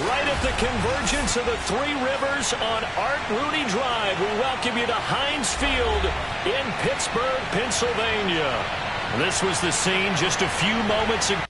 Right at the convergence of the Three Rivers on Art Rooney Drive, we welcome you to Heinz Field in Pittsburgh, Pennsylvania. This was the scene just a few moments ago.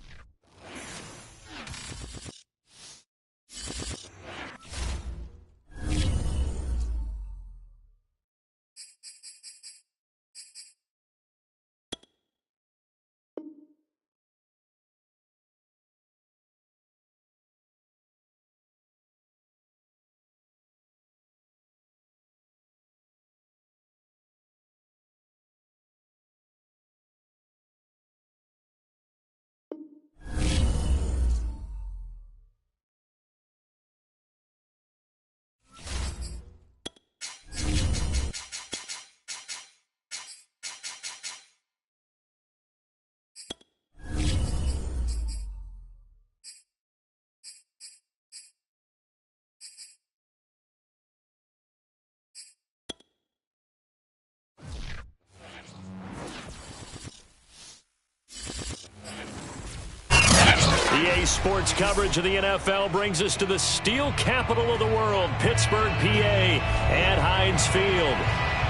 EA Sports coverage of the NFL brings us to the steel capital of the world, Pittsburgh, PA, at Heinz Field.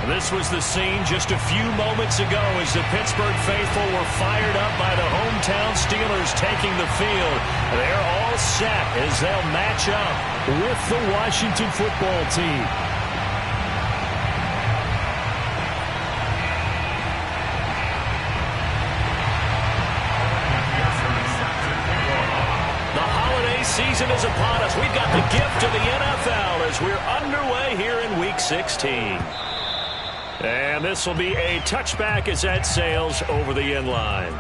This was the scene just a few moments ago as the Pittsburgh faithful were fired up by the hometown Steelers taking the field. They're all set as they'll match up with the Washington football team. Season is upon us. We've got the gift of the NFL as we're underway here in Week 16. And this will be a touchback as that sails over the end line.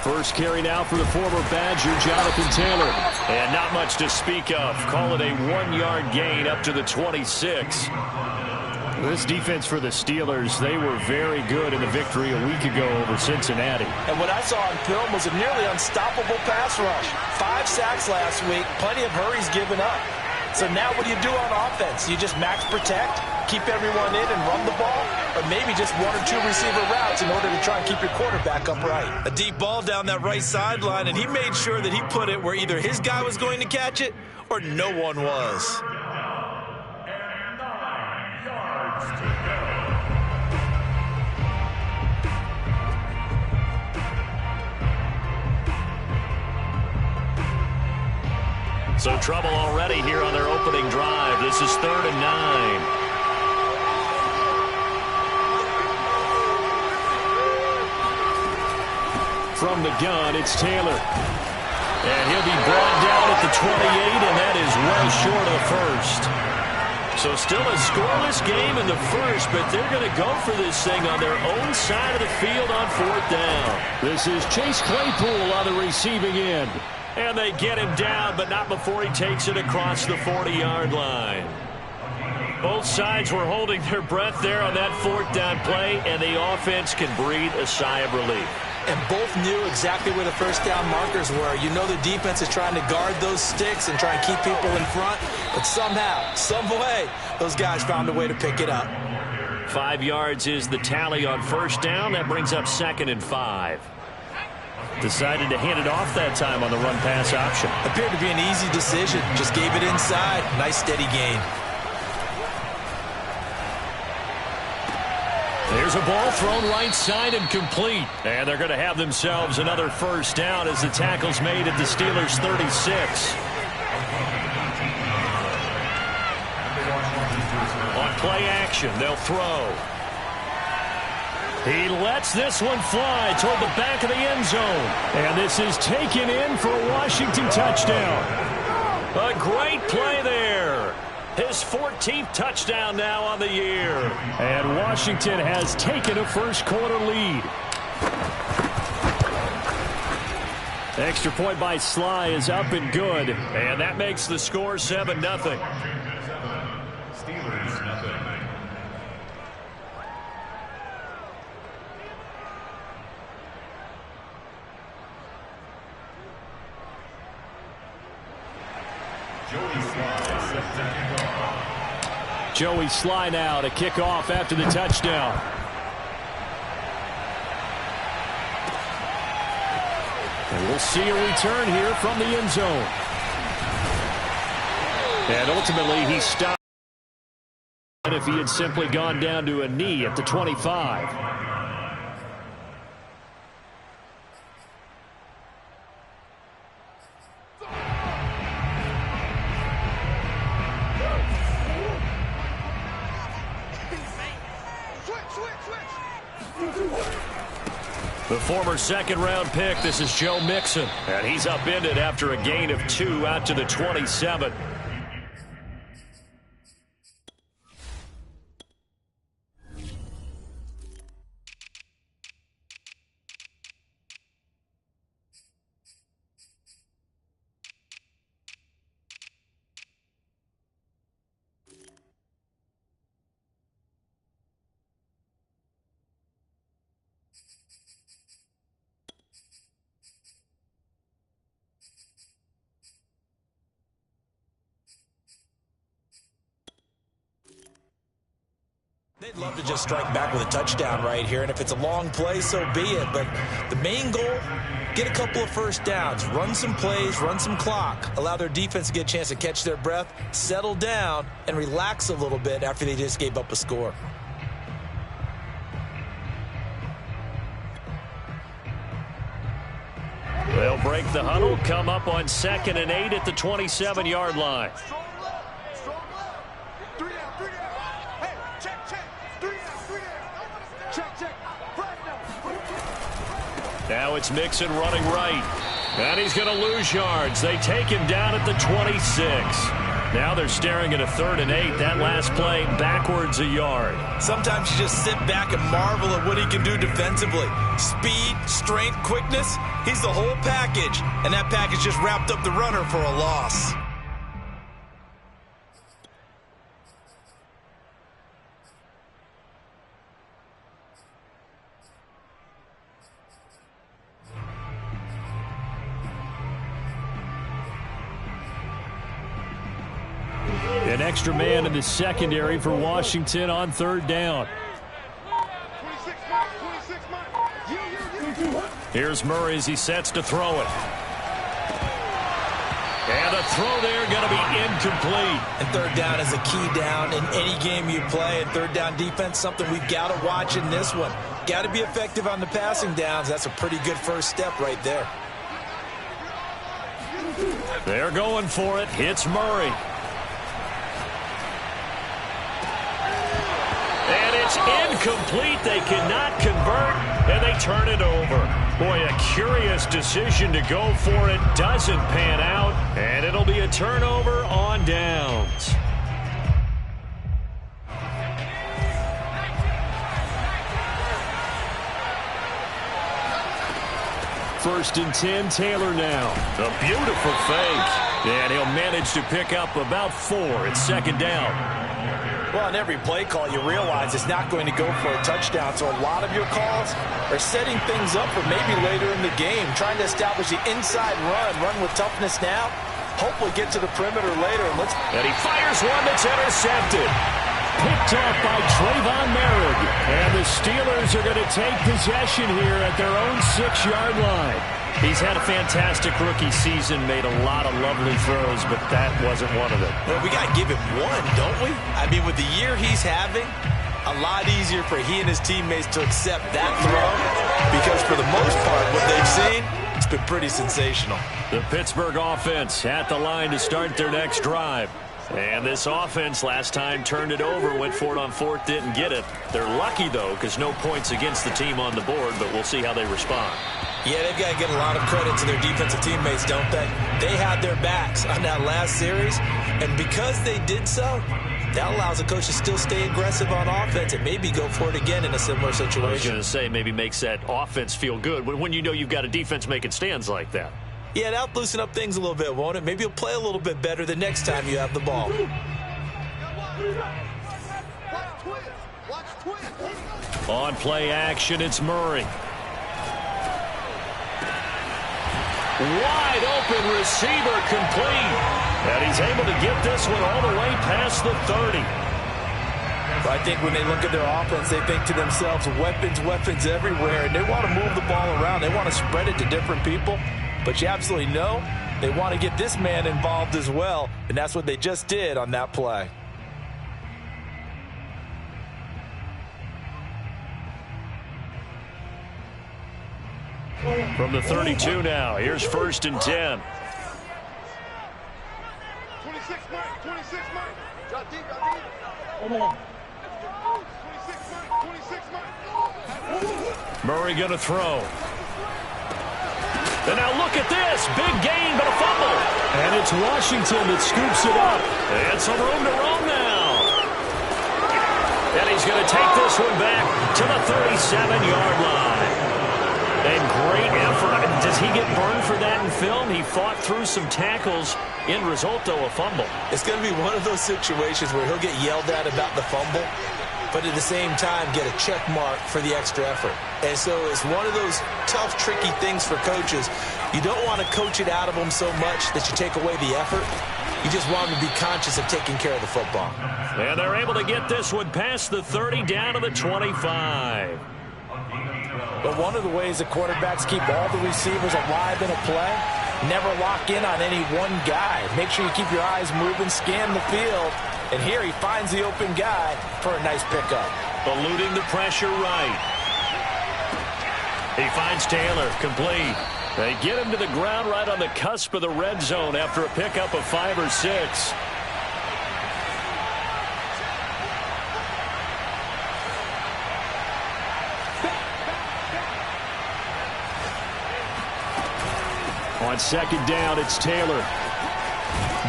First carry now for the former Badger, Jonathan Taylor. And not much to speak of. Call it a 1-yard gain up to the 26. This defense for the Steelers, they were very good in the victory a week ago over Cincinnati. And what I saw on film was a nearly unstoppable pass rush. 5 sacks last week, plenty of hurries given up. So now what do you do on offense? You just max protect, keep everyone in and run the ball, or maybe just 1 or 2 receiver routes in order to try and keep your quarterback upright. A deep ball down that right sideline, and he made sure that he put it where either his guy was going to catch it or no one was. And 9 yards to go. So trouble already here on their opening drive. This is 3rd and 9. From the gun, it's Taylor. And he'll be brought down at the 28, and that is well short of first. So still a scoreless game in the first, but they're going to go for this thing on their own side of the field on 4th down. This is Chase Claypool on the receiving end. And they get him down, but not before he takes it across the 40-yard line. Both sides were holding their breath there on that 4th down play, and the offense can breathe a sigh of relief. And both knew exactly where the first down markers were. You know the defense is trying to guard those sticks and try and keep people in front, but somehow, some way, those guys found a way to pick it up. 5 yards is the tally on 1st down. That brings up 2nd and 5. Decided to hand it off that time on the run-pass option. Appeared to be an easy decision. Just gave it inside. Nice, steady gain. There's a ball thrown right side and complete. And they're going to have themselves another 1st down as the tackle's made at the Steelers' 36. On play action, they'll throw. He lets this one fly toward the back of the end zone. And this is taken in for a Washington touchdown. A great play there. His 14th touchdown now on the year. And Washington has taken a first-quarter lead. Extra point by Sly is up and good. And that makes the score 7-0. Steelers nothing. Joey Sly now to kick off after the touchdown. And we'll see a return here from the end zone. And ultimately he stopped. And if he had simply gone down to a knee at the 25. The former second-round pick, this is Joe Mixon. And he's upended after a gain of 2 out to the 27. They'd love to just strike back with a touchdown right here, and if it's a long play, so be it. But the main goal, get a couple of first downs, run some plays, run some clock, allow their defense to get a chance to catch their breath, settle down, and relax a little bit after they just gave up a score. They'll break the huddle, come up on 2nd and 8 at the 27-yard line. Now it's Mixon running right. And he's going to lose yards. They take him down at the 26. Now they're staring at a 3rd and 8. That last play backwards a yard. Sometimes you just sit back and marvel at what he can do defensively. Speed, strength, quickness. He's the whole package. And that package just wrapped up the runner for a loss. An extra man in the secondary for Washington on 3rd down. Here's Murray as he sets to throw it. And the throw there going to be incomplete. And 3rd down is a key down in any game you play. And 3rd down defense, something we've got to watch in this one. Got to be effective on the passing downs. That's a pretty good first step right there. They're going for it. Hits Murray. And it's incomplete. They cannot convert, and they turn it over. Boy, a curious decision to go for it. Doesn't pan out, and it'll be a turnover on downs. First and 10, Taylor now. A beautiful fake. And he'll manage to pick up about 4 at 2nd down. Well, on every play call, you realize it's not going to go for a touchdown. So a lot of your calls are setting things up for maybe later in the game, trying to establish the inside run with toughness now, hopefully get to the perimeter later. And he fires one that's intercepted. Picked off by Trayvon Merrick. And the Steelers are going to take possession here at their own 6-yard line. He's had a fantastic rookie season, made a lot of lovely throws, but that wasn't one of them. Well, we got to give him one, don't we? I mean, with the year he's having, a lot easier for he and his teammates to accept that throw, because for the most part, what they've seen, it's been pretty sensational. The Pittsburgh offense at the line to start their next drive. And this offense last time turned it over, went for it on 4th, didn't get it. They're lucky, though, because no points against the team on the board, but we'll see how they respond. Yeah, they've got to get a lot of credit to their defensive teammates, don't they? They had their backs on that last series, and because they did so, that allows the coach to still stay aggressive on offense and maybe go for it again in a similar situation. I was going to say, maybe makes that offense feel good when you know you've got a defense making stands like that. Yeah, that'll loosen up things a little bit, won't it? Maybe you'll play a little bit better the next time you have the ball. On play action, it's Murray. Wide open receiver complete. And he's able to get this one all the way past the 30. I think when they look at their offense, they think to themselves, weapons, weapons everywhere. And they want to move the ball around. They want to spread it to different people. But you absolutely know they want to get this man involved as well. And that's what they just did on that play. From the 32 now, here's 1st and 10. 26 Mike, 26 Mike. Drop deep, drop deep. 26 Mike. Murray going to throw. And now look at this. Big gain, but a fumble. And it's Washington that scoops it up. And some room to roam now. And he's going to take this one back to the 37-yard line. And great effort. Does he get burned for that in film? He fought through some tackles. End result, though, a fumble. It's going to be one of those situations where he'll get yelled at about the fumble, but at the same time get a check mark for the extra effort. And so it's one of those tough, tricky things for coaches. You don't want to coach it out of them so much that you take away the effort. You just want them to be conscious of taking care of the football. And they're able to get this one past the 30 down to the 25. But one of the ways the quarterbacks keep all the receivers alive in a play, never lock in on any one guy. Make sure you keep your eyes moving, scan the field. And here he finds the open guy for a nice pickup. Eluding the pressure right. He finds Taylor, complete. They get him to the ground right on the cusp of the red zone after a pickup of 5 or 6. On 2nd down, it's Taylor.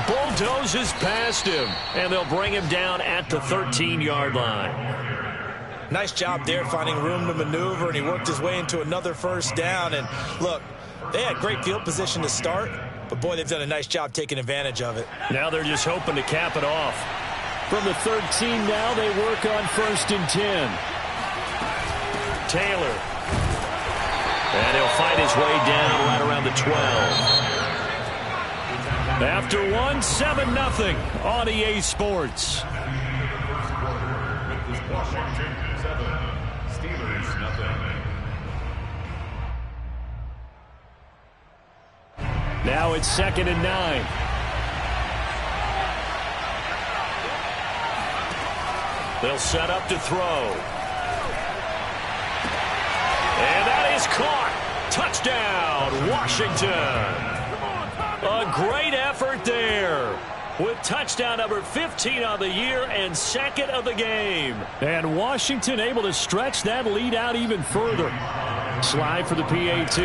Bulldozes past him, and they'll bring him down at the 13-yard line. Nice job there finding room to maneuver, and he worked his way into another 1st down. And look, they had great field position to start, but boy, they've done a nice job taking advantage of it. Now they're just hoping to cap it off. From the 13 now, they work on 1st and 10. Taylor. And he'll fight his way down right around the 12. After one, 7-0 on EA Sports. Washington 7, Steelers 0. Now it's 2nd and 9. They'll set up to throw. And that is caught. Touchdown, Washington. A great effort there with touchdown number 15 on the year and 2nd of the game. And Washington able to stretch that lead out even further. Slide for the PAT.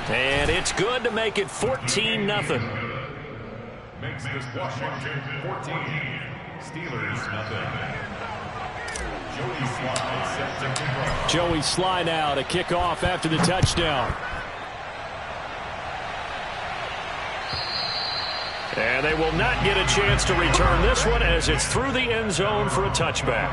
And it's good to make it 14-0. Makes this Washington 14, Steelers 0. Joey Sly now to kick off after the touchdown. And they will not get a chance to return this one as it's through the end zone for a touchback.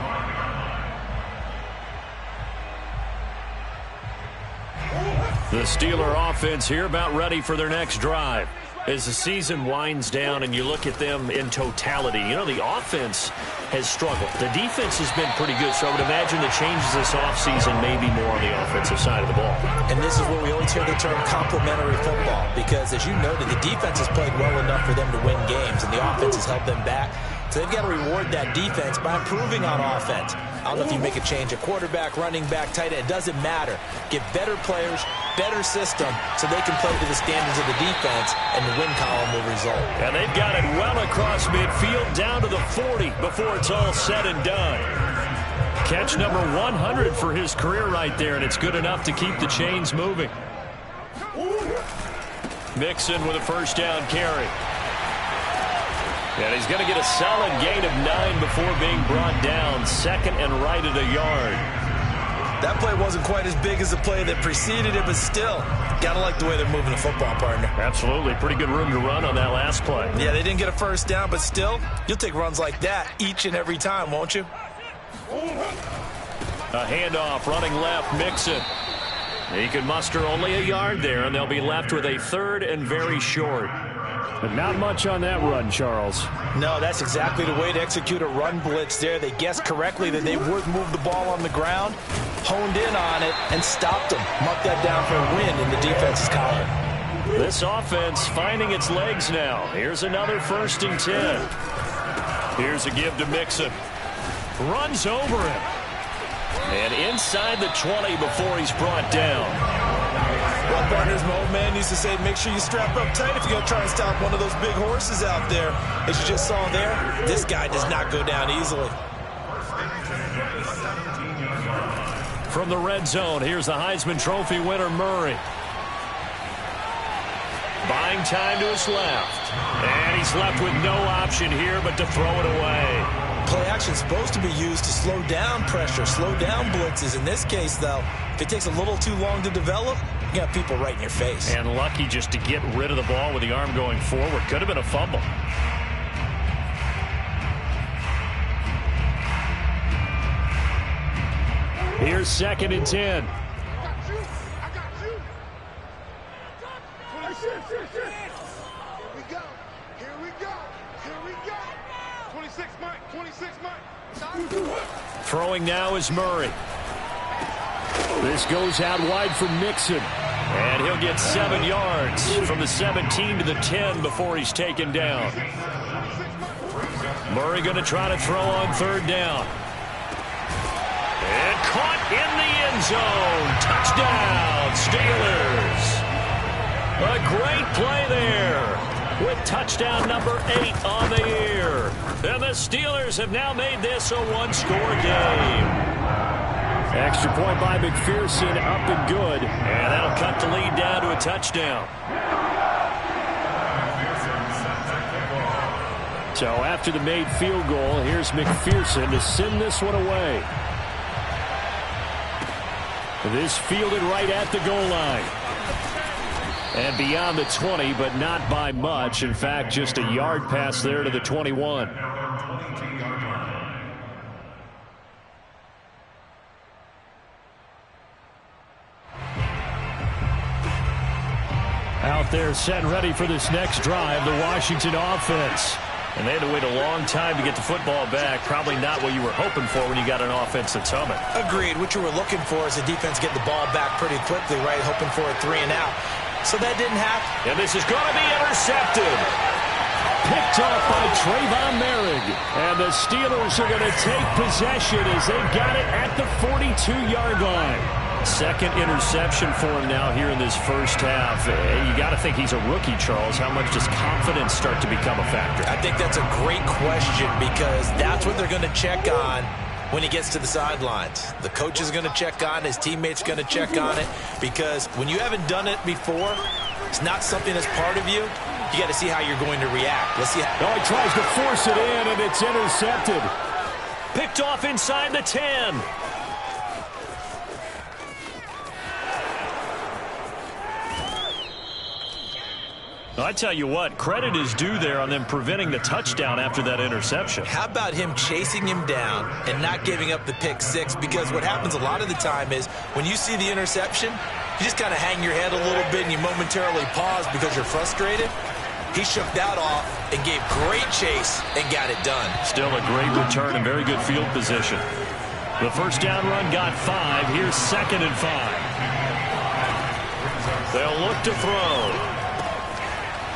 The Steeler offense here about ready for their next drive. As the season winds down and you look at them in totality, you know, the offense has struggled. The defense has been pretty good, so I would imagine the changes this offseason may be more on the offensive side of the ball. And this is where we always hear the term complementary football, because as you noted, the defense has played well enough for them to win games, and the offense has held them back. So they've got to reward that defense by improving on offense. I don't know if you make a change at quarterback, running back, tight end. It doesn't matter. Get better players, better system, so they can play to the standards of the defense, and the win column will result. And they've got it well across midfield down to the 40 before it's all said and done. Catch number 100 for his career right there, and it's good enough to keep the chains moving. Mixon with a 1st down carry. And he's going to get a solid gain of 9 before being brought down. 2nd and right at a yard. That play wasn't quite as big as the play that preceded it, but still, got to like the way they're moving the football, partner. Absolutely. Pretty good room to run on that last play. Yeah, they didn't get a 1st down, but still, you'll take runs like that each and every time, won't you? A handoff running left, Mixon. He can muster only a yard there, and they'll be left with a 3rd and very short. But not much on that run, Charles. No, that's exactly the way to execute a run blitz there. They guessed correctly that they would move the ball on the ground, honed in on it, and stopped them. Marked that down for a win in the defense's column. This offense finding its legs now. Here's another 1st and 10. Here's a give to Mixon. Runs over him. And inside the 20 before he's brought down. Well, partners, my old man used to say, make sure you strap up tight if you're going to try and stop one of those big horses out there. As you just saw there, this guy does not go down easily. From the red zone, here's the Heisman Trophy winner, Murray. Buying time to his left. And he's left with no option here but to throw it away. Play action is supposed to be used to slow down pressure, slow down blitzes. In this case, though, if it takes a little too long to develop, you got people right in your face. And lucky just to get rid of the ball with the arm going forward. Could have been a fumble. Here's 2nd and 10. I got you. 26. Here we go. 26, Mike. 26, Mike. Throwing now is Murray. This goes out wide for Mixon. And he'll get 7 yards from the 17 to the 10 before he's taken down. Murray going to try to throw on 3rd down. And caught in the end zone. Touchdown, Steelers. A great play there with touchdown number 8 on the year. And the Steelers have now made this a 1-score game. Extra point by McPherson, up and good. And that'll cut the lead down to a touchdown. So after the made field goal, here's McPherson to send this one away. This fielded right at the goal line. And beyond the 20, but not by much. In fact, just a yard pass there to the 21. Out there set and ready for this next drive, the Washington offense. And they had to wait a long time to get the football back. Probably not what you were hoping for when you got an offense that's humming. Agreed. What you were looking for is the defense get the ball back pretty quickly, right? Hoping for a 3 and out. So that didn't happen. And this is going to be intercepted. Picked off by Trayvon Merrick. And the Steelers are going to take possession as they've got it at the 42-yard line. 2nd interception for him now here in this first half. You got to think he's a rookie, Charles. How much does confidence start to become a factor? I think that's a great question because that's what they're going to check on when he gets to the sidelines. The coach is going to check on it. His teammates going to check on it because when you haven't done it before, it's not something that's part of you. You got to see how you're going to react. Let's see how. Oh, he tries to force it in, and it's intercepted. Picked off inside the 10. I tell you what, credit is due there on them preventing the touchdown after that interception. How about him chasing him down and not giving up the pick 6? Because what happens a lot of the time is when you see the interception, you just kind of hang your head a little bit and you momentarily pause because you're frustrated. He shook that off and gave great chase and got it done. Still a great return and very good field position. The first down run got 5. Here's 2nd and 5. They'll look to throw.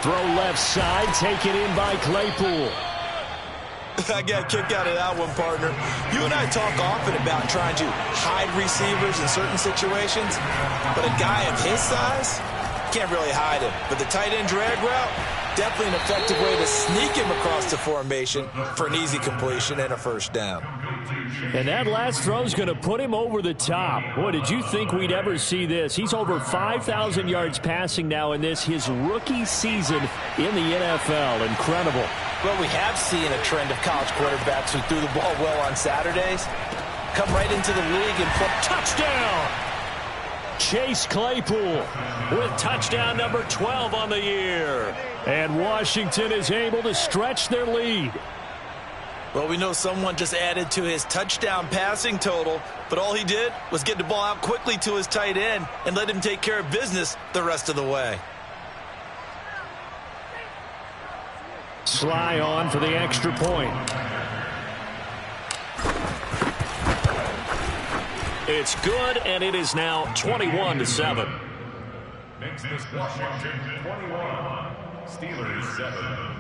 Throw left side, taken in by Claypool. I got a kick out of that one, partner. You and I talk often about trying to hide receivers in certain situations, but a guy of his size can't really hide him. But the tight end drag route, definitely an effective way to sneak him across the formation for an easy completion and a first down. And that last throw is going to put him over the top. Boy, did you think we'd ever see this? He's over 5,000 yards passing now in this, his rookie season in the NFL. Incredible. Well, we have seen a trend of college quarterbacks who threw the ball well on Saturdays come right into the league and play. Touchdown! Chase Claypool with touchdown number 12 on the year. And Washington is able to stretch their lead. Well, we know someone just added to his touchdown passing total, but all he did was get the ball out quickly to his tight end and let him take care of business the rest of the way. Sly on for the extra point. It's good, and it is now 21-7. Makes this Washington 21, Steelers 7.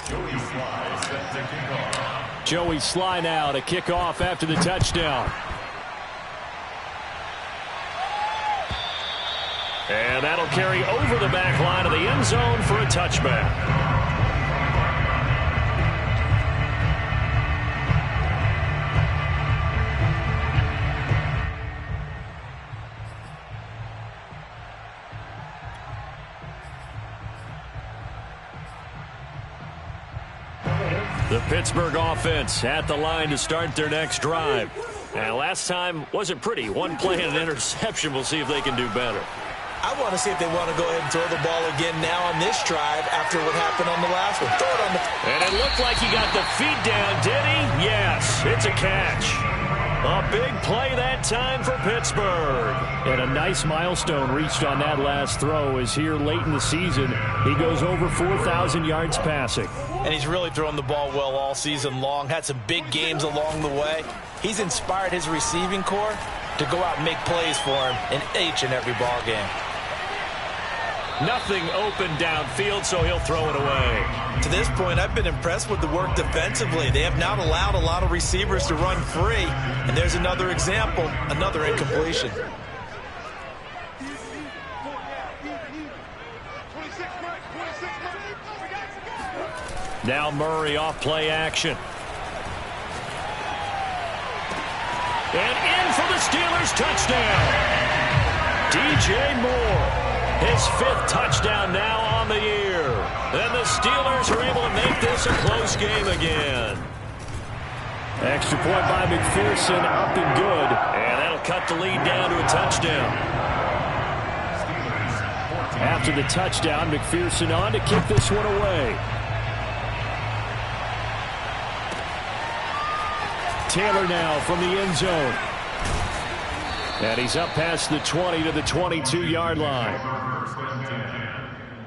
Joey Sly set to kick off. Joey Sly now to kick off after the touchdown. And that'll carry over the back line of the end zone for a touchback. The Pittsburgh offense at the line to start their next drive. And last time wasn't pretty. One play and an interception. We'll see if they can do better. I want to see if they want to go ahead and throw the ball again now on this drive after what happened on the last one. Throw it on the... And it looked like he got the feet down, did he? Yes, it's a catch. A big play that time for Pittsburgh. And a nice milestone reached on that last throw is here late in the season. He goes over 4,000 yards passing. And he's really thrown the ball well all season long. Had some big games along the way. He's inspired his receiving corps to go out and make plays for him in each and every ball game. Nothing open downfield, so he'll throw it away. To this point, I've been impressed with the work defensively. They have not allowed a lot of receivers to run free. And there's another example, another incompletion. Now Murray off play action. And in for the Steelers touchdown. DJ Moore. His 5th touchdown now on the year. And the Steelers are able to make this a close game again. Extra point by McPherson, up and good. And that'll cut the lead down to a touchdown. After the touchdown, McPherson on to kick this one away. Taylor now from the end zone. And he's up past the 20 to the 22-yard line. First and 10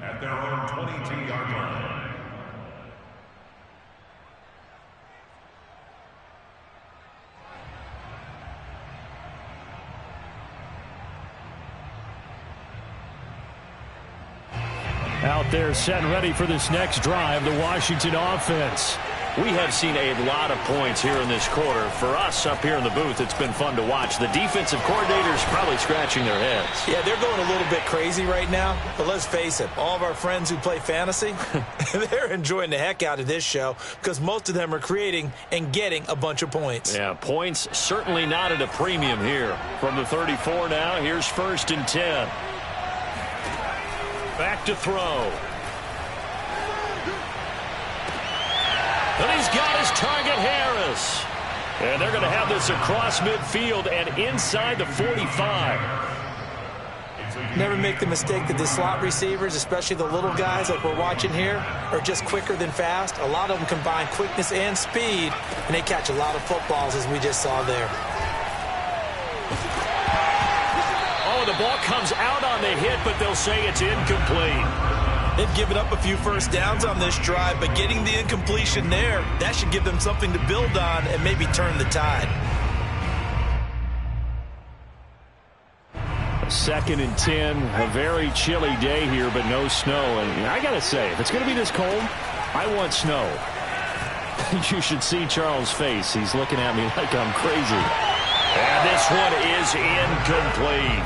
at their own 22-yard line. Out there set and ready for this next drive, the Washington offense. We have seen a lot of points here in this quarter. For us up here in the booth, it's been fun to watch. The defensive coordinators probably scratching their heads. Yeah, they're going a little bit crazy right now. But let's face it, all of our friends who play fantasy, they're enjoying the heck out of this show because most of them are creating and getting a bunch of points. Yeah, points certainly not at a premium here. From the 34 now, here's 1st and 10. Back to throw. And he's got his target, Harris. And they're going to have this across midfield and inside the 45. Never make the mistake that the slot receivers, especially the little guys like we're watching here, are just quicker than fast. A lot of them combine quickness and speed, and they catch a lot of footballs, as we just saw there. Oh, the ball comes out on the hit, but they'll say it's incomplete. They've given up a few first downs on this drive, but getting the incompletion there, that should give them something to build on and maybe turn the tide. 2nd and 10, a very chilly day here, but no snow. And I got to say, if it's going to be this cold, I want snow. You should see Charles' face. He's looking at me like I'm crazy. And this one is incomplete.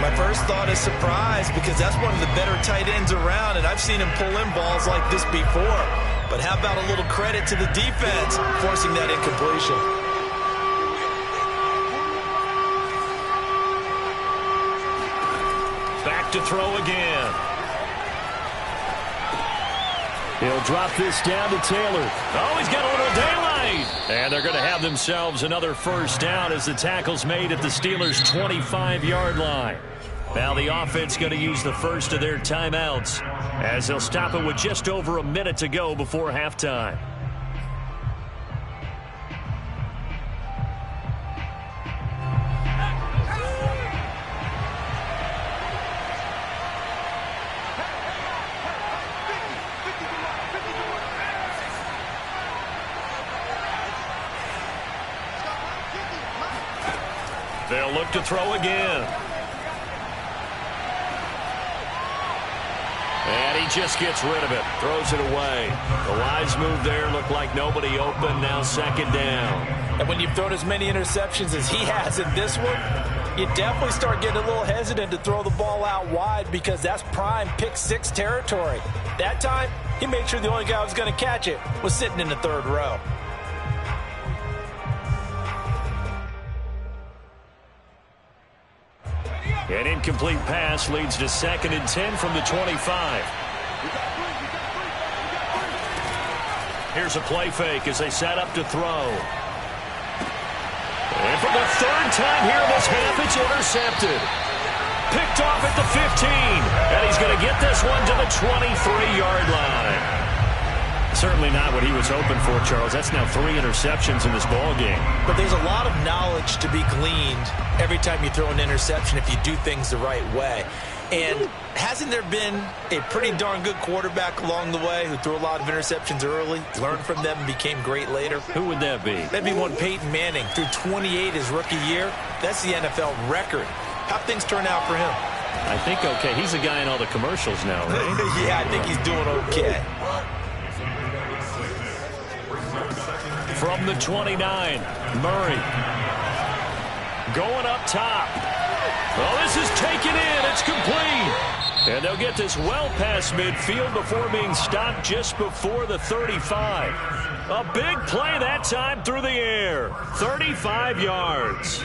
My first thought is surprise because that's one of the better tight ends around, and I've seen him pull in balls like this before. But how about a little credit to the defense forcing that incompletion? Back to throw again. He'll drop this down to Taylor. Oh, he's got a little daylight. And they're going to have themselves another first down as the tackle's made at the Steelers' 25-yard line. Now the offense going to use the first of their timeouts as they'll stop it with just over a minute to go before halftime. They'll look to throw again. And he just gets rid of it. Throws it away. The wise move there. Looked like nobody open. Now second down. And when you've thrown as many interceptions as he has in this one, you definitely start getting a little hesitant to throw the ball out wide because that's prime pick six territory. That time, he made sure the only guy who was going to catch it was sitting in the third row. An incomplete pass leads to 2nd and 10 from the 25. Here's a play fake as they set up to throw. And for the third time here this half, it's intercepted. Picked off at the 15. And he's going to get this one to the 23-yard line. Certainly not what he was hoping for, Charles. That's now 3 interceptions in this ball game. But there's a lot of knowledge to be gleaned every time you throw an interception if you do things the right way. And hasn't there been a pretty darn good quarterback along the way who threw a lot of interceptions early, learned from them, and became great later? Who would that be? That'd be one Peyton Manning. Threw 28 his rookie year. That's the NFL record. How'd things turn out for him? I think okay. He's a guy in all the commercials now, right? Yeah, I think he's doing okay. From the 29, Murray. Going up top. Oh, this is taken in. It's complete. And they'll get this well past midfield before being stopped just before the 35. A big play that time through the air. 35 yards.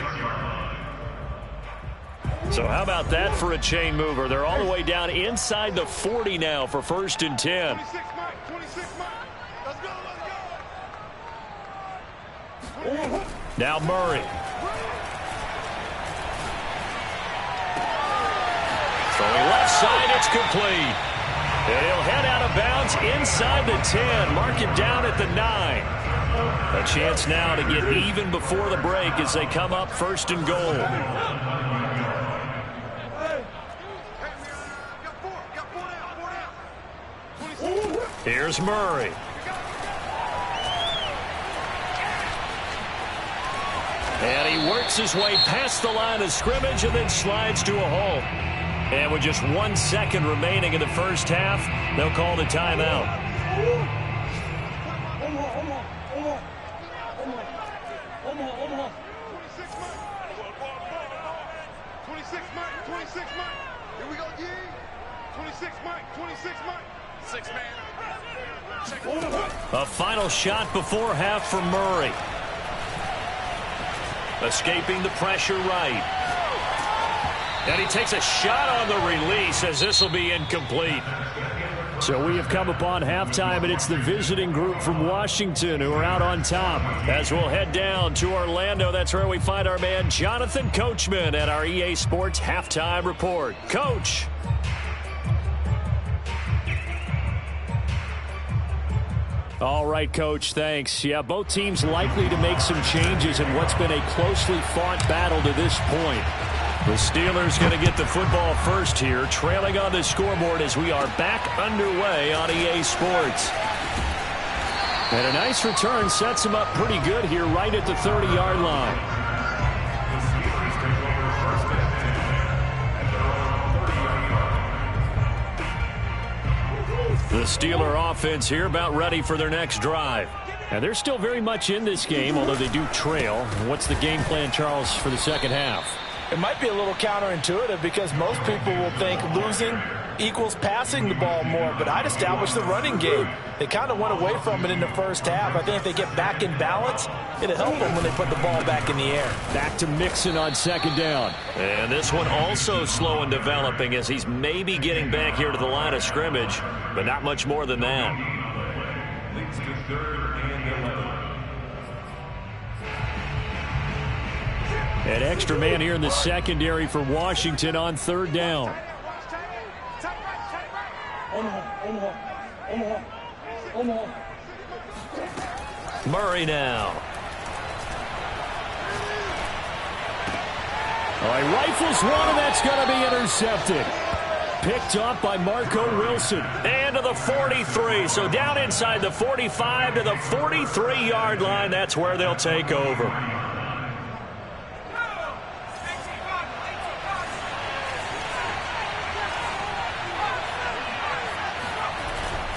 So how about that for a chain mover? They're all the way down inside the 40 now for 1st and 10. 26 Mike. Let's go. Now Murray. Throwing left side, it's complete. And he'll head out of bounds inside the 10. Mark him down at the 9. A chance now to get even before the break as they come up 1st and goal. Here's Murray. And he works his way past the line of scrimmage and then slides to a halt. And with just 1 second remaining in the first half, they'll call the timeout. Here we go, G. 26 Mike. 26 Mike. 6 man. A final shot before half for Murray. Escaping the pressure right. And he takes a shot on the release as this will be incomplete. So we have come upon halftime, and it's the visiting group from Washington who are out on top. As we'll head down to Orlando, that's where we find our man Jonathan Coachman at our EA Sports Halftime Report. Coach. All right, Coach, thanks. Yeah, both teams likely to make some changes in what's been a closely fought battle to this point. The Steelers going to get the football first here, trailing on the scoreboard as we are back underway on EA Sports. And a nice return sets them up pretty good here right at the 30-yard line. The Steeler offense here about ready for their next drive. And they're still very much in this game, although they do trail. What's the game plan, Charles, for the second half? It might be a little counterintuitive because most people will think losing equals passing the ball more, but I'd establish the running game. They kind of went away from it in the first half. I think if they get back in balance, it'll help them when they put the ball back in the air. Back to Mixon on second down. And this one also slow in developing as he's maybe getting back here to the line of scrimmage, but not much more than that. Leads to 3rd and 11. An extra man here in the secondary for Washington on third down. Murray now. All right, rifles one, and that's going to be intercepted. Picked up by Marco Wilson. And to the 43. So down inside the 45 to the 43-yard line. That's where they'll take over.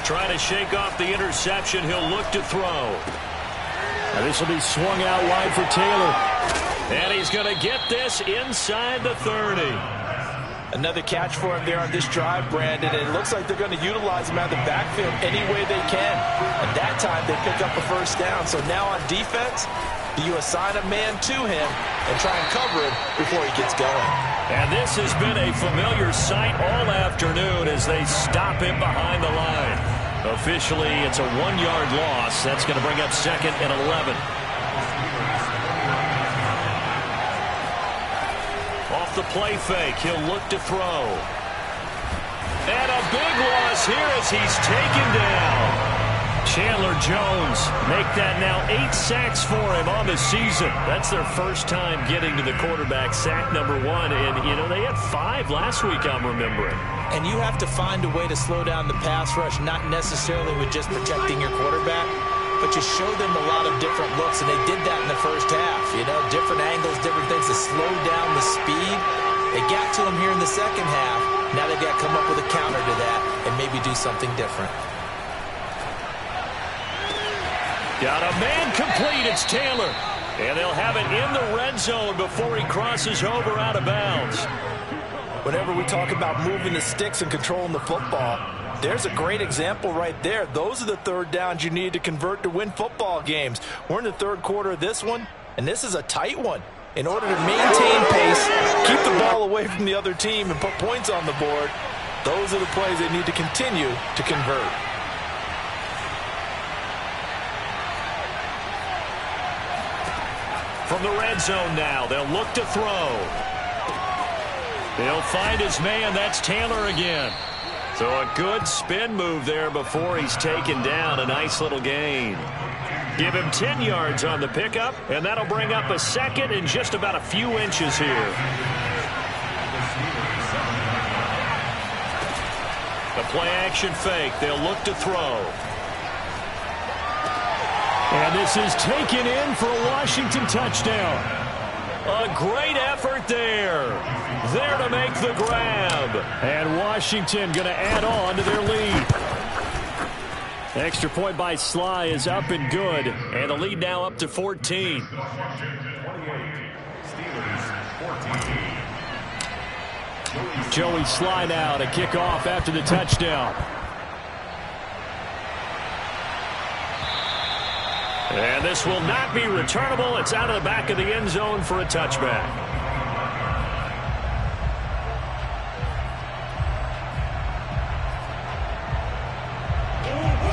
Trying to shake off the interception. He'll look to throw. Now this will be swung out wide for Taylor. And he's going to get this inside the 30. Another catch for him there on this drive, Brandon. And it looks like they're going to utilize him out of the backfield any way they can. And that time they pick up a first down. So now on defense, you assign a man to him and try and cover him before he gets going. And this has been a familiar sight all afternoon as they stop him behind the line. Officially, it's a 1-yard loss. That's going to bring up 2nd and 11. Off the play fake, he'll look to throw. And a big loss here as he's taken down. Chandler Jones make that now 8 sacks for him on the season. That's their first time getting to the quarterback, sack number 1. And, you know, they had 5 last week, I'm remembering. And you have to find a way to slow down the pass rush, not necessarily with just protecting your quarterback, but you show them a lot of different looks, and they did that in the first half. You know, different angles, different things to slow down the speed. They got to him here in the second half. Now they've got to come up with a counter to that and maybe do something different. Got a man complete. It's Taylor. And they'll have it in the red zone before he crosses over out of bounds. Whenever we talk about moving the sticks and controlling the football, there's a great example right there. Those are the third downs you need to convert to win football games. We're in the third quarter of this one, and this is a tight one. In order to maintain pace, keep the ball away from the other team, and put points on the board, those are the plays they need to continue to convert. From the red zone now, they'll look to throw. He'll find his man. That's Taylor again. So a good spin move there before he's taken down. A nice little gain. Give him 10 yards on the pickup, and that'll bring up a 2nd and just about a few inches here. The play-action fake. They'll look to throw. And this is taken in for a Washington touchdown. A great effort there. There to make the grab. And Washington going to add on to their lead. Extra point by Sly is up and good. And the lead now up to 14. Joey Sly now to kick off after the touchdown. And this will not be returnable. It's out of the back of the end zone for a touchback.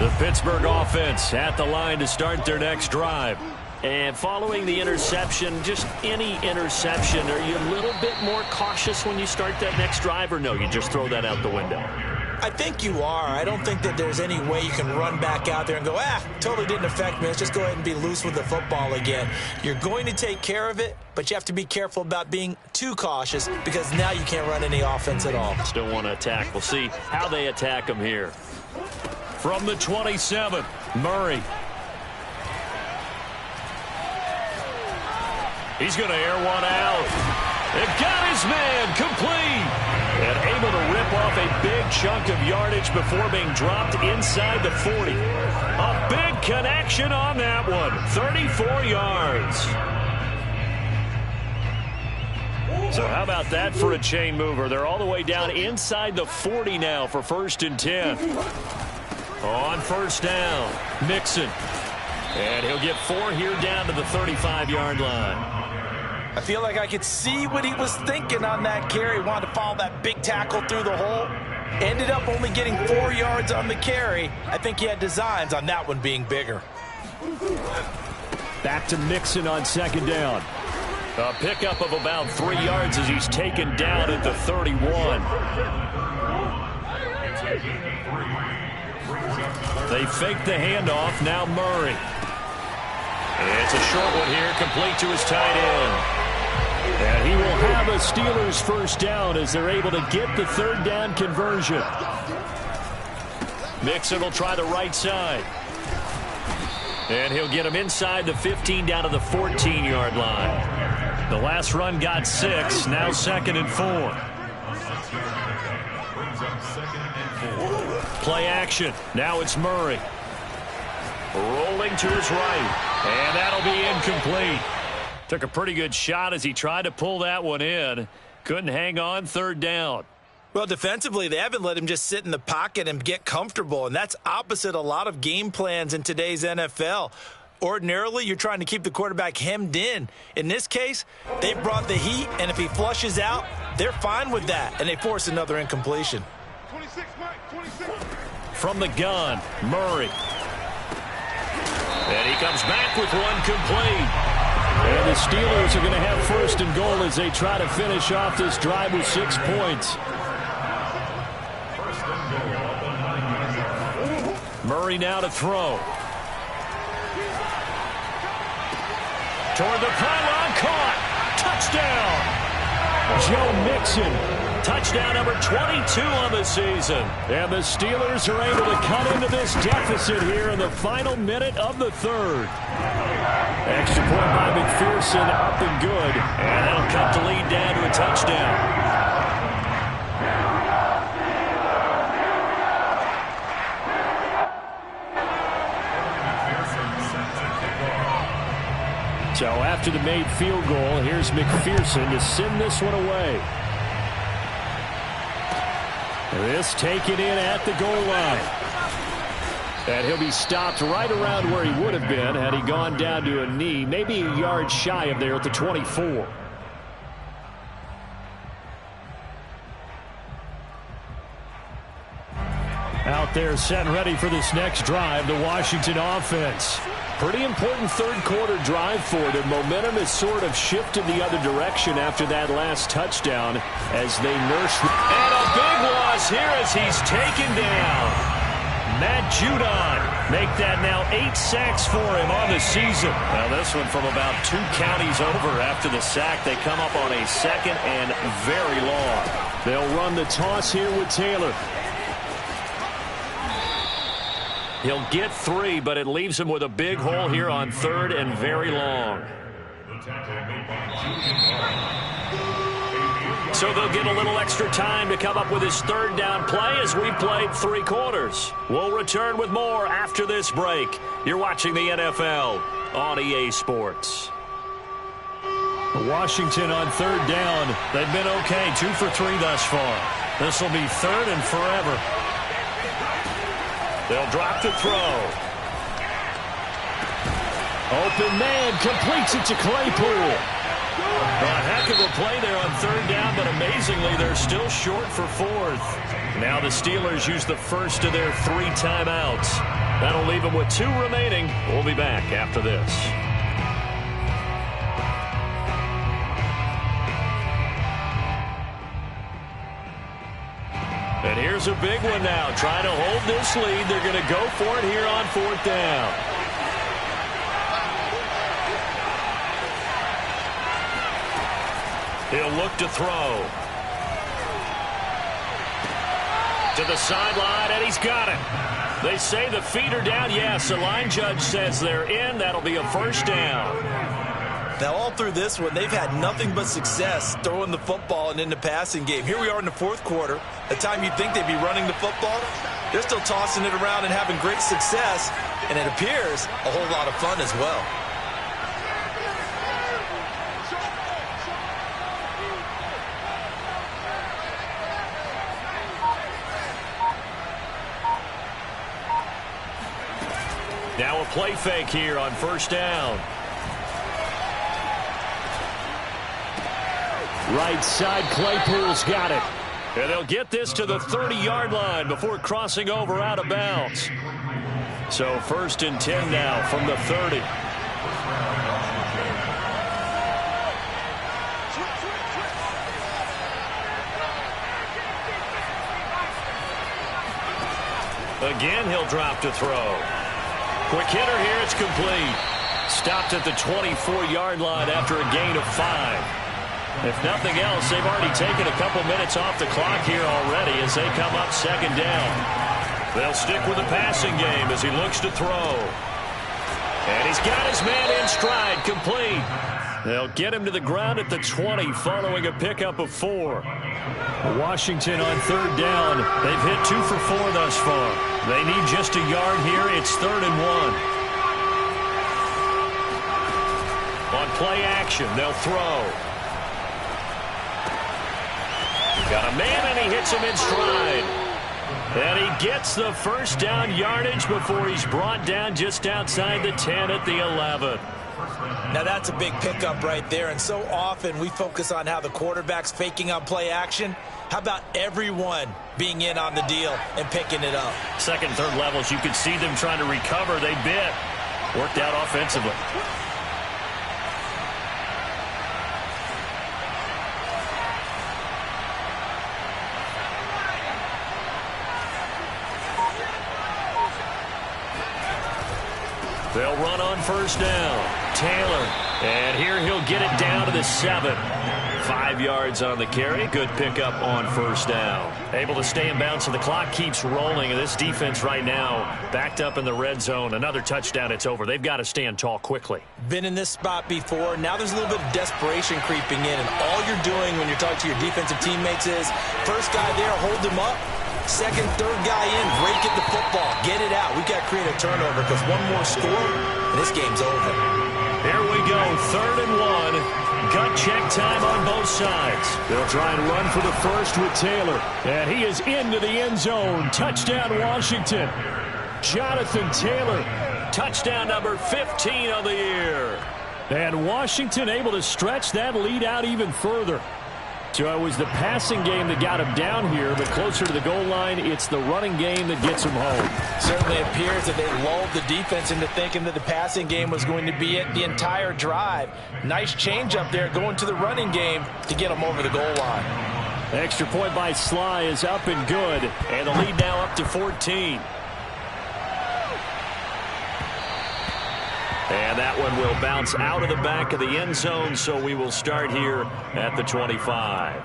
The Pittsburgh offense at the line to start their next drive. And following the interception, just any interception, are you a little bit more cautious when you start that next drive, or no, you just throw that out the window? I think you are. I don't think that there's any way you can run back out there and go, totally didn't affect me. Let's just go ahead and be loose with the football again. You're going to take care of it, but you have to be careful about being too cautious because now you can't run any offense at all. Still want to attack. We'll see how they attack him here. From the 27, Murray. He's going to air one out. It got his man complete. And able to rip off a big chunk of yardage before being dropped inside the 40. A big connection on that one. 34 yards. So how about that for a chain mover? They're all the way down inside the 40 now for 1st and 10. On first down, Mixon. And he'll get 4 here down to the 35-yard line. I feel like I could see what he was thinking on that carry. Wanted to follow that big tackle through the hole. Ended up only getting 4 yards on the carry. I think he had designs on that one being bigger. Back to Mixon on 2nd down. A pickup of about 3 yards as he's taken down at the 31. They fake the handoff. Now Murray. It's a short one here, complete to his tight end. And he will have a Steelers first down as they're able to get the third down conversion. Mixon will try the right side. And he'll get him inside the 15 down to the 14-yard line. The last run got 6, now 2nd and 4. Play action. Now it's Murray. Rolling to his right. And that'll be incomplete. Took a pretty good shot as he tried to pull that one in. Couldn't hang on, 3rd down. Well, defensively, they haven't let him just sit in the pocket and get comfortable, and that's opposite a lot of game plans in today's NFL. Ordinarily, you're trying to keep the quarterback hemmed in. In this case, they brought the heat, and if he flushes out, they're fine with that, and they force another incompletion. 26, Mike, 26. From the gun, Murray. And he comes back with one complete. And the Steelers are going to have 1st and goal as they try to finish off this drive with 6 points. Murray now to throw. Toward the pylon, caught. Touchdown. Joe Mixon. Touchdown number 22 on the season. And the Steelers are able to cut into this deficit here in the final minute of the 3rd. Extra point by McPherson, up and good. And that'll cut the lead down to a touchdown. So after the made field goal, here's McPherson to send this one away. This taken in at the goal line. And he'll be stopped right around where he would have been had he gone down to a knee, maybe a yard shy of there at the 24. Out there set and ready for this next drive, the Washington offense. Pretty important 3rd quarter drive for them. Momentum has sort of shifted the other direction after that last touchdown as they nurse. And a big loss here as he's taken down. Matt Judon make that now 8 sacks for him on the season. Well, this one from about 2 counties over after the sack. They come up on a 2nd and very long. They'll run the toss here with Taylor. He'll get 3, but it leaves him with a big hole here on 3rd and very long. So they'll get a little extra time to come up with his 3rd down play as we played 3 quarters. We'll return with more after this break. You're watching the NFL on EA Sports. Washington on 3rd down. They've been okay, 2 for 3 thus far. This will be 3rd and forever. They'll drop the throw. Open man completes it to Claypool. A heck of a play there on 3rd down, but amazingly, they're still short for 4th. Now the Steelers use the first of their 3 timeouts. That'll leave them with 2 remaining. We'll be back after this. And here's a big one now. Trying to hold this lead. They're going to go for it here on 4th down. He'll look to throw. To the sideline, and he's got it. They say the feet are down. Yes, the line judge says they're in. That'll be a 1st down. Now, all through this one, they've had nothing but success throwing the football and in the passing game. Here we are in the 4th quarter. The time you'd think they'd be running the football, they're still tossing it around and having great success, and it appears a whole lot of fun as well. Now a play fake here on 1st down. Right side, Claypool's got it. And they'll get this to the 30-yard line before crossing over out of bounds. So 1st and 10 now from the 30. Again, he'll drop to throw. Quick hitter here. It's complete. Stopped at the 24-yard line after a gain of 5. If nothing else, they've already taken a couple minutes off the clock here already as they come up second down. They'll stick with the passing game as he looks to throw. And he's got his man in stride, complete. They'll get him to the ground at the 20 following a pickup of 4. Washington on third down. They've hit 2 for 4 thus far. They need just a yard here. It's 3rd and 1. On play action, they'll throw. Got a man, and he hits him in stride. And he gets the first down yardage before he's brought down just outside the 10 at the 11. Now that's a big pickup right there, and so often we focus on how the quarterback's faking on play action. How about everyone being in on the deal and picking it up? Second, third levels, you could see them trying to recover. They bit. Worked out offensively. They'll run on first down. Taylor. And here he'll get it down to the 7. 5 yards on the carry. Good pickup on first down. Able to stay in bounds, so the clock keeps rolling. And this defense right now backed up in the red zone. Another touchdown, it's over. They've got to stand tall quickly. Been in this spot before. Now there's a little bit of desperation creeping in. And all you're doing when you're talking to your defensive teammates is first guy there, hold him up. Second, third guy in, break it the football. Get it out. We've got to create a turnover because one more score, and this game's over. Here we go, 3rd and 1. Gut check time on both sides. They'll try and run for the first with Taylor. And he is into the end zone. Touchdown, Washington. Jonathan Taylor. Touchdown number 15 of the year. And Washington able to stretch that lead out even further. So it was the passing game that got him down here, but closer to the goal line, it's the running game that gets him home. Certainly appears that they lulled the defense into thinking that the passing game was going to be it the entire drive. Nice change up there going to the running game to get them over the goal line. Extra point by Sly is up and good, and the lead now up to 14. And that one will bounce out of the back of the end zone, so we will start here at the 25.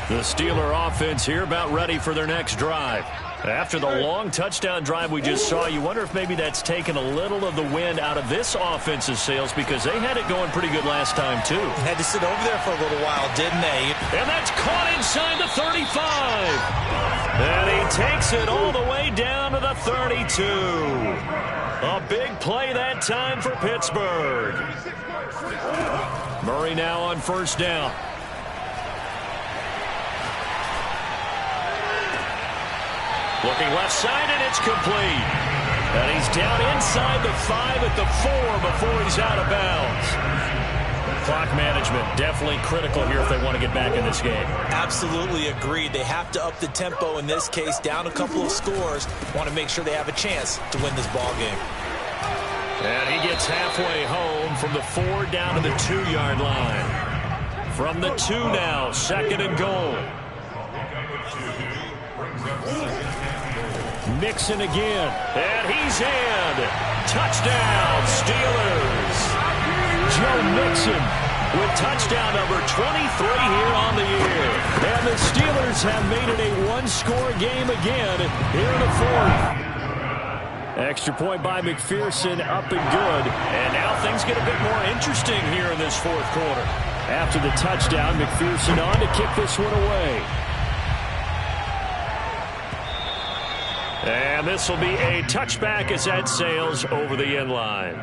The Steeler offense here about ready for their next drive. After the long touchdown drive we just saw, you wonder if maybe that's taken a little of the wind out of this offense's sails because they had it going pretty good last time, too. Had to sit over there for a little while, didn't they? And that's caught inside the 35. And he takes it all the way down to the 32. A big play that time for Pittsburgh. Murray now on first down. Looking left side, and it's complete. And he's down inside the 5 at the 4 before he's out of bounds. Clock management definitely critical here if they want to get back in this game. Absolutely agreed. They have to up the tempo in this case, down a couple of scores. Want to make sure they have a chance to win this ball game. And he gets halfway home from the 4 down to the 2-yard line. From the 2 now, 2nd and goal. Mixon again. And he's in. Touchdown, Steelers. Joe Mixon with touchdown number 23 here on the year. And the Steelers have made it a one-score game again here in the 4th. Extra point by McPherson, up and good. And now things get a bit more interesting here in this 4th quarter. After the touchdown, McPherson on to kick this one away. And this will be a touchback as that sails over the end line.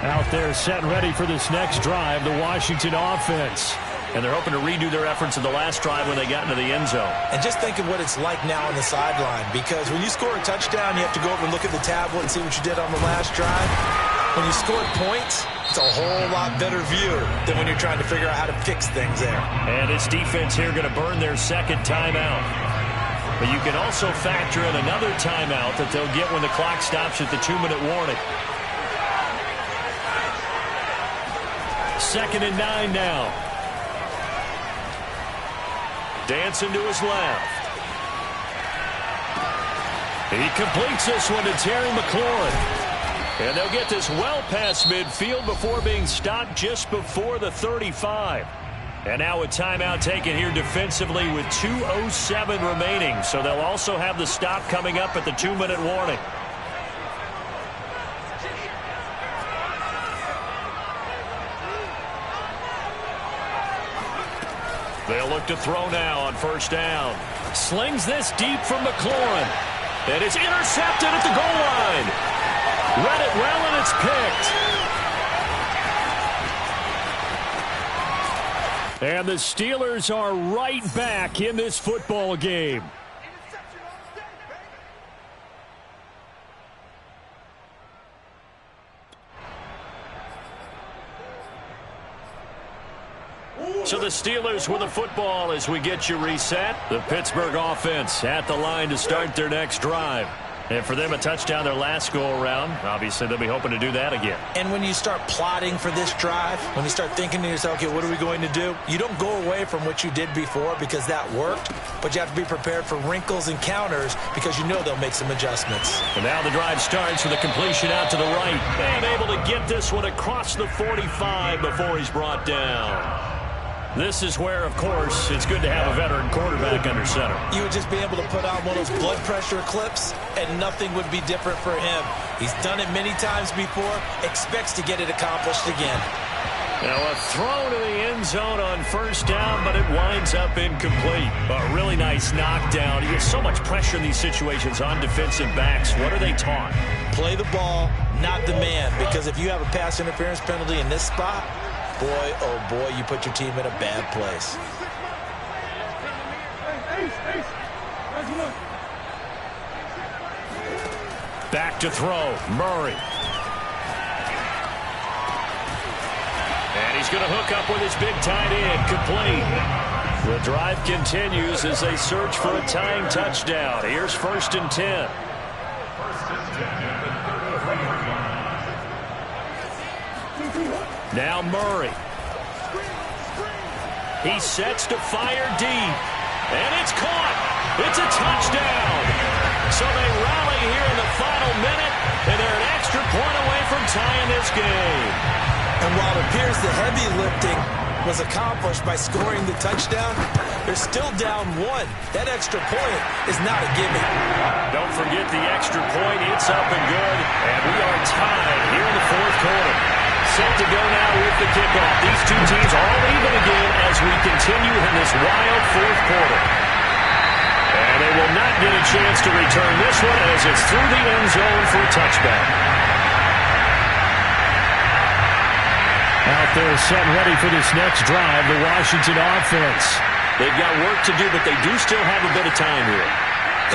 Out there set and ready for this next drive, the Washington offense. And they're hoping to redo their efforts in the last drive when they got into the end zone. And just think of what it's like now on the sideline, because when you score a touchdown, you have to go over and look at the tablet and see what you did on the last drive. When you scored points, It's a whole lot better view than when you're trying to figure out how to fix things there. And this defense here going to burn their second timeout. But you can also factor in another timeout that they'll get when the clock stops at the 2-minute warning. 2nd and 9 now. Dancing to his left. He completes this one to Terry McLaurin. And they'll get this well past midfield before being stopped just before the 35. And now a timeout taken here defensively with 2:07 remaining. So they'll also have the stop coming up at the 2-minute warning. They'll look to throw now on 1st down. Slings this deep from McLaurin. And it's intercepted at the goal line. Read it well, and it's picked. And the Steelers are right back in this football game. So the Steelers with the football as we get you reset. The Pittsburgh offense at the line to start their next drive. And for them, a touchdown their last go-around. Obviously, they'll be hoping to do that again. And when you start plotting for this drive, when you start thinking to yourself, okay, what are we going to do? You don't go away from what you did before because that worked, but you have to be prepared for wrinkles and counters because you know they'll make some adjustments. And now the drive starts with a completion out to the right. And able to get this one across the 45 before he's brought down. This is where, of course, it's good to have a veteran quarterback under center. You would just be able to put on one of those blood pressure clips, and nothing would be different for him. He's done it many times before, expects to get it accomplished again. Now a throw to the end zone on 1st down, but it winds up incomplete. A really nice knockdown. You get so much pressure in these situations on defensive backs. What are they taught? Play the ball, not the man, because if you have a pass interference penalty in this spot, boy, oh boy, you put your team in a bad place. Back to throw, Murray. And he's going to hook up with his big tight end, complete. The drive continues as they search for a tying touchdown. Here's 1st and 10. Now Murray. He sets to fire deep. And it's caught. It's a touchdown. So they rally here in the final minute, and they're an extra point away from tying this game. And while it appears the heavy lifting was accomplished by scoring the touchdown, they're still down 1. That extra point is not a gimme. Don't forget the extra point. It's up and good. And we are tied here in the 4th quarter. Set to go now with the kickoff. These two teams are all even again as we continue in this wild 4th quarter. And they will not get a chance to return this one as it's through the end zone for a touchback. Out there set and ready for this next drive, the Washington offense. They've got work to do, but they do still have a bit of time here.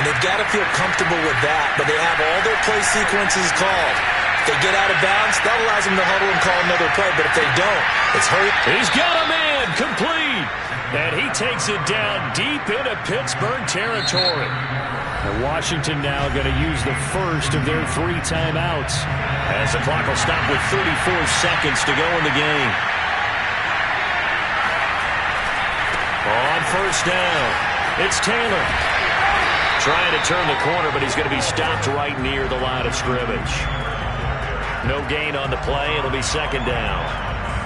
And they've got to feel comfortable with that, but they have all their play sequences called. If they get out of bounds, that allows them to huddle and call another play, but if they don't, it's hurry. He's got a man, complete. And he takes it down deep into Pittsburgh territory. And Washington now going to use the first of their 3 timeouts. As the clock will stop with 34 seconds to go in the game. On 1st down, it's Taylor. Trying to turn the corner, but he's going to be stopped right near the line of scrimmage. No gain on the play. It'll be 2nd down.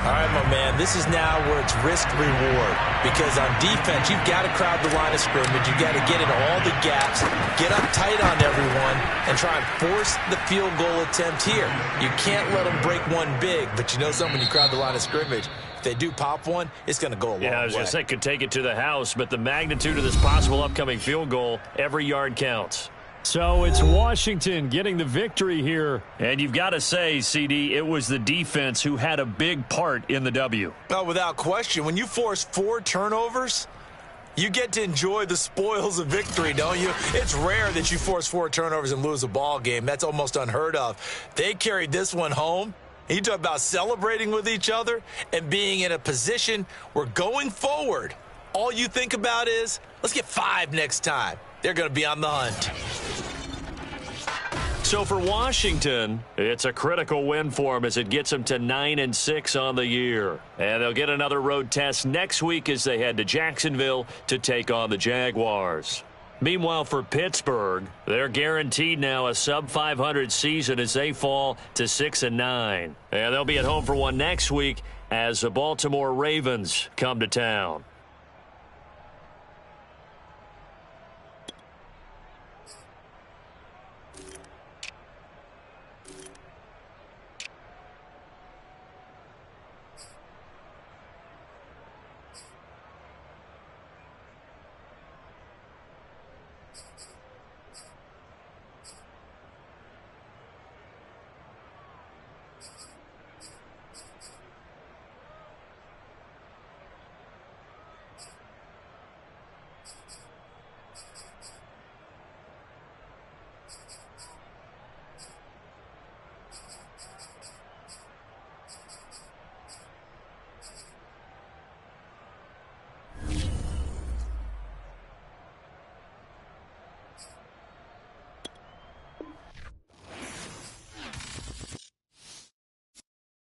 All right, my man, this is now where it's risk-reward. Because on defense, you've got to crowd the line of scrimmage. You've got to get in all the gaps, get up tight on everyone, and try and force the field goal attempt here. You can't let them break one big, but you know something, when you crowd the line of scrimmage, if they do pop one, it's going to go a long way. Yeah, I was going to say, could take it to the house, but the magnitude of this possible upcoming field goal, every yard counts. So it's Washington getting the victory here. And you've got to say, CD, it was the defense who had a big part in the W. Oh, without question. When you force 4 turnovers, you get to enjoy the spoils of victory, don't you? It's rare that you force 4 turnovers and lose a ball game. That's almost unheard of. They carried this one home, You talk about celebrating with each other and being in a position where going forward, all you think about is, let's get 5 next time. They're going to be on the hunt. So for Washington, it's a critical win for them as it gets them to 9-6 on the year. And they'll get another road test next week as they head to Jacksonville to take on the Jaguars. Meanwhile, for Pittsburgh, they're guaranteed now a sub-500 season as they fall to 6-9. And they'll be at home for one next week as the Baltimore Ravens come to town.